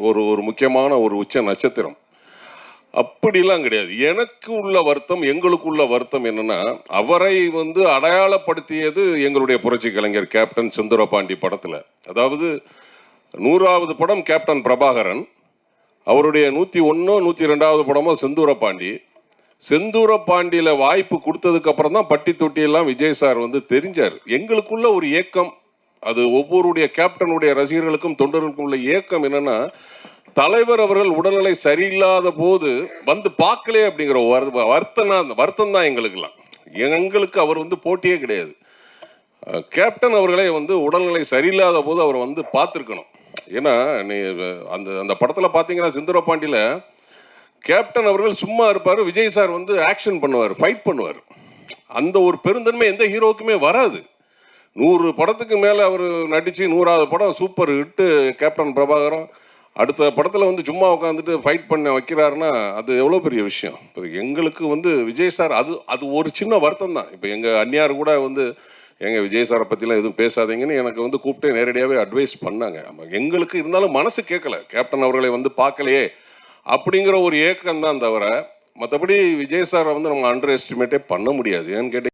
ஒரு ஒரு முக்கியமான ஒரு உச்ச நட்சத்திரம். அப்படிலாம் கிடையாது. எனக்கு உள்ள வருத்தம், எங்களுக்குள்ள வருத்தம் என்னன்னா, அவரை வந்து அடையாளப்படுத்தியது எங்களுடைய புரட்சி கலைஞர் கேப்டன் செந்தூரபாண்டி படத்துல. அதாவது 100வது படம் கேப்டன் பிரபாகரன், அவருடைய 101 102வது படமும் செந்தூரபாண்டி. செந்தூரபாண்டியில வாய்ப்பு கொடுத்ததுக்கு அப்புறம் தான் பட்டி தொட்டி எல்லாம் விஜய் சார் வந்து தெரிஞ்சார். எங்களுக்குள்ள ஒரு ஏக்கம், அது ஒவ்வொருடைய கேப்டனுடைய ரசிகர்களுக்கும் தொண்டர்களுக்கும் உள்ள ஏக்கம் என்னன்னா, தலைவர் அவர்கள் உடல்நிலை சரியில்லாத போது வந்து பார்க்கலே அப்படிங்கிற வருத்தம் தான் எங்களுக்குலாம். எங்களுக்கு அவர் வந்து போட்டியே கிடையாது. கேப்டன் அவர்களே வந்து உடல்நிலை சரியில்லாத போது அவர் வந்து பார்த்துருக்கணும். ஏன்னா நீ அந்த அந்த படத்துல பாத்தீங்கன்னா செந்தூரபாண்டியில கேப்டன் அவர்கள் சும்மா இருப்பாரு, விஜய் சார் வந்து ஆக்ஷன் பண்ணுவார், ஃபைட் பண்ணுவார். அந்த ஒரு பெருந்தன்மை எந்த ஹீரோக்குமே வராது. 100 படத்துக்கு மேல அவர் நடிச்சு 100வது படம் சூப்பர் ஹிட்டு கேப்டன் பிரபாகரன். அடுத்த படத்துல வந்து சும்மா உட்காந்துட்டு ஃபைட் பண்ண வைக்கிறாருன்னா அது எவ்வளோ பெரிய விஷயம். இப்போ எங்களுக்கு வந்து விஜய் சார் அது அது ஒரு சின்ன வருத்தம் தான். இப்போ எங்க அந்நியார் கூட வந்து எங்க விஜய் சாரை பற்றிலாம் எதுவும் பேசாதீங்கன்னு எனக்கு வந்து கூப்பிட்டு நேரடியாகவே அட்வைஸ் பண்ணாங்க. எங்களுக்கு இருந்தாலும் மனசு கேட்கல, கேப்டன் அவர்களை வந்து பார்க்கலையே அப்படிங்கிற ஒரு ஏக்கம் தான் தவிர, மற்றபடி விஜய் சாரை வந்து நம்ம அண்டர் எஸ்டிமேட்டே பண்ண முடியாது. ஏன்னு கேட்டீங்க